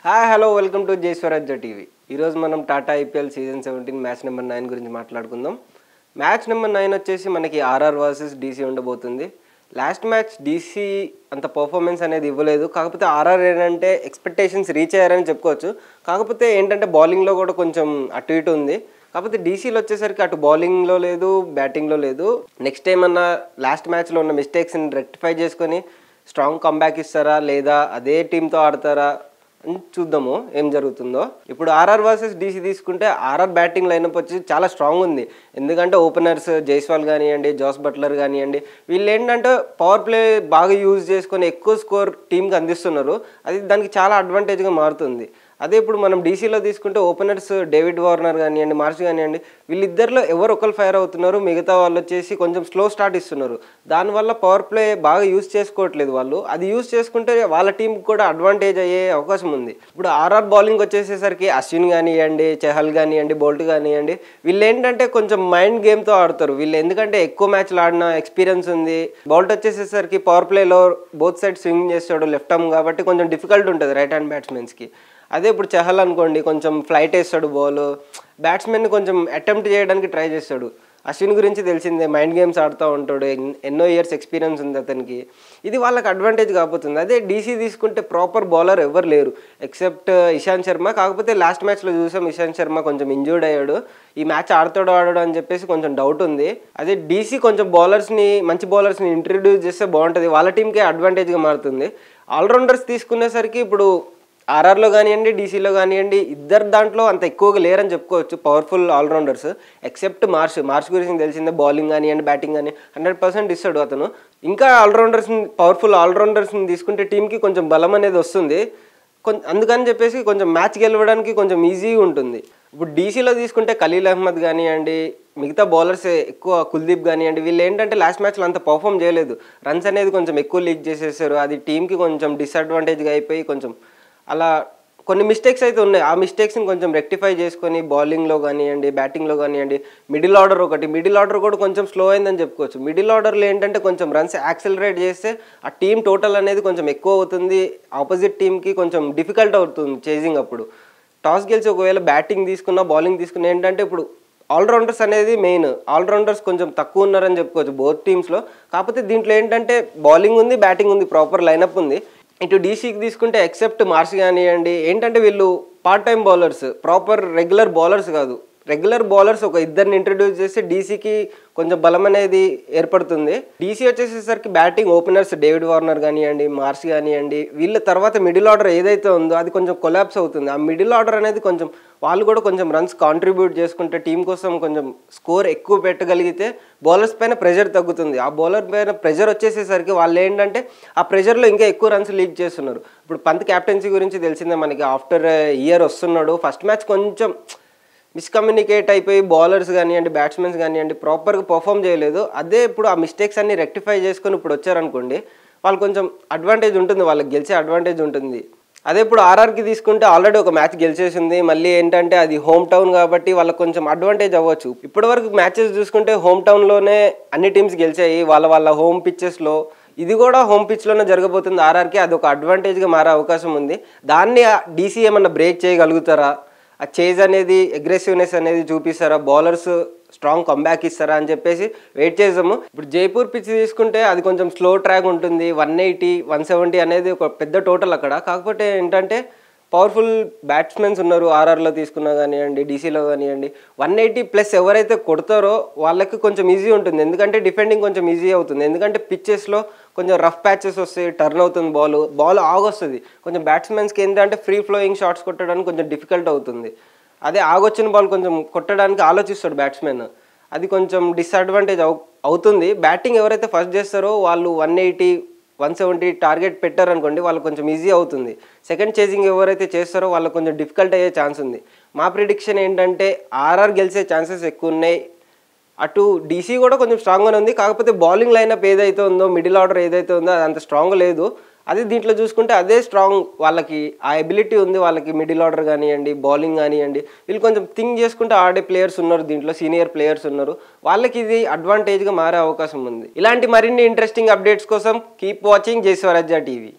Hi hello welcome to జై స్వరాజ్య TV. ఈరోజు మనం Tata IPL season 17 match number 9 గురించి మాట్లాడుకుందాం. మ్యాచ్ నెంబర్ 9 వచ్చేసి మనకి ఆర్ఆర్ వర్సెస్ డీసీ ఉండబోతుంది. లాస్ట్ మ్యాచ్ డీసీ అంత పర్ఫార్మెన్స్ అనేది ఇవ్వలేదు. కాకపోతే ఆర్ఆర్ ఏంటంటే ఎక్స్పెక్టేషన్స్ రీచ్ అయ్యారని చెప్పుకోవచ్చు. కాకపోతే ఏంటంటే బౌలింగ్లో కూడా కొంచెం అటు ఇటు ఉంది. కాకపోతే డీసీలో వచ్చేసరికి అటు బౌలింగ్లో లేదు, బ్యాటింగ్లో లేదు. నెక్స్ట్ ఏమన్నా లాస్ట్ మ్యాచ్లో ఉన్న మిస్టేక్స్ని రెక్టిఫై చేసుకొని స్ట్రాంగ్ కంబ్యాక్ ఇస్తారా లేదా అదే టీంతో ఆడతారా చూద్దాము ఏం జరుగుతుందో. ఇప్పుడు ఆర్ఆర్ వర్సెస్ డీసీ తీసుకుంటే ఆర్ఆర్ బ్యాటింగ్ లైనప్ వచ్చి చాలా స్ట్రాంగ్ ఉంది. ఎందుకంటే ఓపెనర్స్ జైస్వాల్ కానివ్వండి, జోస్ బట్లర్ కానివ్వండి, వీళ్ళు ఏంటంటే పవర్ ప్లే బాగా యూజ్ చేసుకొని ఎక్కువ స్కోర్ టీంకి అందిస్తున్నారు. అది దానికి చాలా అడ్వాంటేజ్గా మారుతుంది. అదే ఇప్పుడు మనం డీసీలో తీసుకుంటే ఓపెనర్స్ డేవిడ్ వార్నర్ కానివ్వండి, మార్ష్ కానివ్వండి, వీళ్ళిద్దరిలో ఎవరు ఒకరు ఫైర్ అవుతున్నారు, మిగతా వాళ్ళు వచ్చేసి కొంచెం స్లో స్టార్ట్ ఇస్తున్నారు. దానివల్ల పవర్ ప్లే బాగా యూజ్ చేసుకోవట్లేదు వాళ్ళు. అది యూజ్ చేసుకుంటే వాళ్ళ టీంకి కూడా అడ్వాంటేజ్ అయ్యే అవకాశం ఉంది. ఇప్పుడు ఆర్ఆర్ బౌలింగ్ వచ్చేసేసరికి అశ్విన్ కానివ్వండి, చహల్ కానివ్వండి, బోల్ట్ కానివ్వండి, వీళ్ళు ఏంటంటే కొంచెం మైండ్ గేమ్తో ఆడతారు. వీళ్ళు ఎందుకంటే ఎక్కువ మ్యాచ్లు ఆడిన ఎక్స్పీరియన్స్ ఉంది. బౌల్ట్ వచ్చేసేసరికి పవర్ ప్లేలో బోత్ సైడ్ స్వింగ్ చేస్తాడు లెఫ్ట్ ఆర్మ్ కాబట్టి కొంచెం డిఫికల్ట్ ఉంటుంది రైట్ హ్యాండ్ బ్యాట్స్మెన్స్కి. అదే ఇప్పుడు చహల్ అనుకోండి కొంచెం ఫ్లైట్ వేస్తాడు, బాల్ బ్యాట్స్మెన్ని కొంచెం అటెంప్ట్ చేయడానికి ట్రై చేస్తాడు. అశ్విన్ గురించి తెలిసిందే, మైండ్ గేమ్స్ ఆడుతూ ఉంటాడు, ఎన్నో ఇయర్స్ ఎక్స్పీరియన్స్ ఉంది అతనికి. ఇది వాళ్ళకి అడ్వాంటేజ్ కాబోతుంది. అదే డీసీ తీసుకుంటే ప్రాపర్ బౌలర్ ఎవరు లేరు ఎక్సెప్ట్ ఇషాంత్ శర్మ. కాకపోతే లాస్ట్ మ్యాచ్లో చూసాం ఇషాంత్ శర్మ కొంచెం ఇంజూర్డ్ అయ్యాడు. ఈ మ్యాచ్ ఆడతాడో ఆడాడు అని చెప్పేసి కొంచెం డౌట్ ఉంది. అదే డీసీ కొంచెం మంచి బౌలర్స్ని ఇంట్రడ్యూస్ చేస్తే బాగుంటుంది, వాళ్ళ టీంకే అడ్వాంటేజ్గా మారుతుంది. ఆల్రౌండర్స్ తీసుకునేసరికి ఇప్పుడు ఆర్ఆర్లో కానివ్వండి, డీసీలో కానివ్వండి, ఇద్దరు దాంట్లో అంత ఎక్కువగా లేరని చెప్పుకోవచ్చు పవర్ఫుల్ ఆల్రౌండర్స్. ఎక్సెప్ట్ మార్ష్ గురించి తెలిసిందే, బౌలింగ్ కానివ్వండి, బ్యాటింగ్ కానీ 100% ఇస్తాడు అతను. ఇంకా పవర్ఫుల్ ఆల్రౌండర్స్ని తీసుకుంటే టీంకి కొంచెం బలం అనేది వస్తుంది. అందుకని చెప్పేసి కొంచెం మ్యాచ్ గెలవడానికి కొంచెం ఈజీగా ఉంటుంది. ఇప్పుడు డీసీలో తీసుకుంటే ఖలీల్ అహ్మద్ కానివ్వండి, మిగతా బౌలర్స్ ఎక్కువ కుల్దీప్ కానివ్వండి, వీళ్ళు ఏంటంటే లాస్ట్ మ్యాచ్లో అంత పర్ఫామ్ చేయలేదు. రన్స్ అనేది కొంచెం ఎక్కువ లీక్ చేసేసారు. అది టీంకి కొంచెం డిసడ్వాంటేజ్గా అయిపోయి కొంచెం అలా కొన్ని మిస్టేక్స్ అయితే ఉన్నాయి. ఆ మిస్టేక్స్ని కొంచెం రెక్టిఫై చేసుకొని బౌలింగ్లో కానివ్వండి, బ్యాటింగ్లో కానివ్వండి, మిడిల్ ఆర్డర్ కూడా కొంచెం స్లో అయిందని చెప్పుకోవచ్చు. మిడిల్ ఆర్డర్లో ఏంటంటే కొంచెం రన్స్ యాక్సిలరేట్ చేస్తే ఆ టీం టోటల్ అనేది కొంచెం ఎక్కువ అవుతుంది. ఆపోజిట్ టీంకి కొంచెం డిఫికల్ట్ అవుతుంది చేజింగ్. అప్పుడు టాస్ గెలిచి ఒకవేళ బ్యాటింగ్ తీసుకున్నా బౌలింగ్ తీసుకున్నా ఏంటంటే ఇప్పుడు ఆల్రౌండర్స్ అనేది మెయిన్. ఆల్రౌండర్స్ కొంచెం తక్కువ ఉన్నారని చెప్పుకోవచ్చు బోత్ టీమ్స్లో. కాకపోతే దీంట్లో ఏంటంటే బౌలింగ్ ఉంది, బ్యాటింగ్ ఉంది, ప్రాపర్ లైనప్ ఉంది. ఇటు డీసీకి తీసుకుంటే ఎక్సెప్ట్ మార్ష్ కానివ్వండి, ఏంటంటే వీళ్ళు part time bowlers, proper regular bowlers కాదు. రెగ్యులర్ బౌలర్స్ ఒక ఇద్దరిని ఇంట్రడ్యూస్ చేస్తే డీసీకి కొంచెం బలం అనేది ఏర్పడుతుంది. డీసీ వచ్చేసేసరికి బ్యాటింగ్ ఓపెనర్స్ డేవిడ్ వార్నర్ కానివ్వండి, మార్ష్ కానివ్వండి, వీళ్ళ తర్వాత మిడిల్ ఆర్డర్ ఏదైతే ఉందో అది కొంచెం కొలాప్స్ అవుతుంది. ఆ మిడిల్ ఆర్డర్ అనేది కొంచెం వాళ్ళు కూడా కొంచెం రన్స్ కాంట్రిబ్యూట్ చేసుకుంటే టీం కోసం కొంచెం స్కోర్ ఎక్కువ పెట్టగలిగితే బౌలర్స్ పైన ప్రెషర్ తగ్గుతుంది. ఆ బౌలర్ పైన ప్రెషర్ వచ్చేసేసరికి వాళ్ళు ఏంటంటే ఆ ప్రెషర్లో ఇంకా ఎక్కువ రన్స్ లీక్ చేస్తున్నారు. ఇప్పుడు పంత్ క్యాప్టెన్సీ గురించి తెలిసిందే మనకి. ఆఫ్టర్ ఇయర్ వస్తున్నాడు. ఫస్ట్ మ్యాచ్ కొంచెం మిస్కమ్యూనికేట్ అయిపోయి బౌలర్స్ కానివ్వండి, బ్యాట్స్మెన్స్ కానివ్వండి ప్రాపర్గా పర్ఫామ్ చేయలేదు. అదే ఇప్పుడు ఆ మిస్టేక్స్ అన్ని రెక్టిఫై చేసుకొని ఇప్పుడు వచ్చారనుకోండి, వాళ్ళు కొంచెం అడ్వాంటేజ్ ఉంటుంది, వాళ్ళకి గెలిచే అడ్వాంటేజ్ ఉంటుంది. అదే ఇప్పుడు ఆర్ఆర్కి తీసుకుంటే ఆల్రెడీ ఒక మ్యాచ్ గెలిచేసింది. మళ్ళీ ఏంటంటే అది హోమ్ టౌన్ కాబట్టి వాళ్ళకి కొంచెం అడ్వాంటేజ్ అవ్వచ్చు. ఇప్పటివరకు మ్యాచెస్ చూసుకుంటే హోమ్ టౌన్లోనే అన్ని టీమ్స్ గెలిచాయి వాళ్ళ హోమ్ పిచ్చెస్లో. ఇది కూడా హోమ్ పిచ్లోనే జరగబోతుంది ఆర్ఆర్కి. అది ఒక అడ్వాంటేజ్గా మారే అవకాశం ఉంది. దాన్ని డీసీ ఏమన్నా బ్రేక్ చేయగలుగుతారా, ఆ చేజ్ అనేది అగ్రెసివ్నెస్ అనేది చూపిస్తారా, బౌలర్స్ స్ట్రాంగ్ కంబ్యాక్ ఇస్తారా అని చెప్పేసి వెయిట్ చేద్దాము. ఇప్పుడు జైపూర్ పిచ్ తీసుకుంటే అది కొంచెం స్లో ట్రాక్ ఉంటుంది. 180, 170 అనేది ఒక పెద్ద టోటల్ అక్కడ. కాకపోతే ఏంటంటే పవర్ఫుల్ బ్యాట్స్మెన్స్ ఉన్నారు ఆర్ఆర్లో తీసుకున్నా కానివ్వండి, డీసీలో కానివ్వండి. 180+ ఎవరైతే కొడతారో వాళ్ళకి కొంచెం ఈజీ ఉంటుంది. ఎందుకంటే డిఫెండింగ్ కొంచెం ఈజీ అవుతుంది. ఎందుకంటే పిచ్చెస్లో కొంచెం రఫ్ ప్యాచెస్ వస్తాయి, టర్న్ అవుతుంది, బాల్ ఆగొస్తుంది. కొంచెం బ్యాట్స్మెన్స్కి ఏంటంటే ఫ్రీ ఫ్లోయింగ్ షాట్స్ కొట్టడానికి కొంచెం డిఫికల్ట్ అవుతుంది. అదే ఆగొచ్చిన బాల్ కొంచెం కొట్టడానికి ఆలోచిస్తాడు బ్యాట్స్మెన్. అది కొంచెం డిసడ్వాంటేజ్ అవుతుంది. బ్యాటింగ్ ఎవరైతే ఫస్ట్ చేస్తారో వాళ్ళు 180, 170 టార్గెట్ పెట్టారనుకోండి, వాళ్ళకి కొంచెం ఈజీ అవుతుంది. సెకండ్ చేజింగ్ ఎవరైతే చేస్తారో వాళ్ళకి కొంచెం డిఫికల్ట్ అయ్యే ఛాన్స్ ఉంది. మా ప్రిడిక్షన్ ఏంటంటే ఆర్ఆర్ గెలిచే ఛాన్సెస్ ఎక్కువ ఉన్నాయి. అటు డీసీ కూడా కొంచెం స్ట్రాంగ్గానే ఉంది. కాకపోతే బౌలింగ్ లైనప్ ఏదైతే ఉందో, మిడిల్ ఆర్డర్ ఏదైతే ఉందో అది అంత స్ట్రాంగ్ లేదు. అది దీంట్లో చూసుకుంటే అదే స్ట్రాంగ్, వాళ్ళకి ఆ ఎబిలిటీ ఉంది. వాళ్ళకి మిడిల్ ఆర్డర్ కానివ్వండి, బౌలింగ్ కానివ్వండి, వీళ్ళు కొంచెం థింక్ చేసుకుంటే ఆడే ప్లేయర్స్ ఉన్నారు, దీంట్లో సీనియర్ ప్లేయర్స్ ఉన్నారు. వాళ్ళకి ఇది అడ్వాంటేజ్గా మారే అవకాశం ఉంది. ఇలాంటి మరిన్ని ఇంట్రెస్టింగ్ అప్డేట్స్ కోసం కీప్ వాచింగ్ జై స్వరాజ్య టీవీ.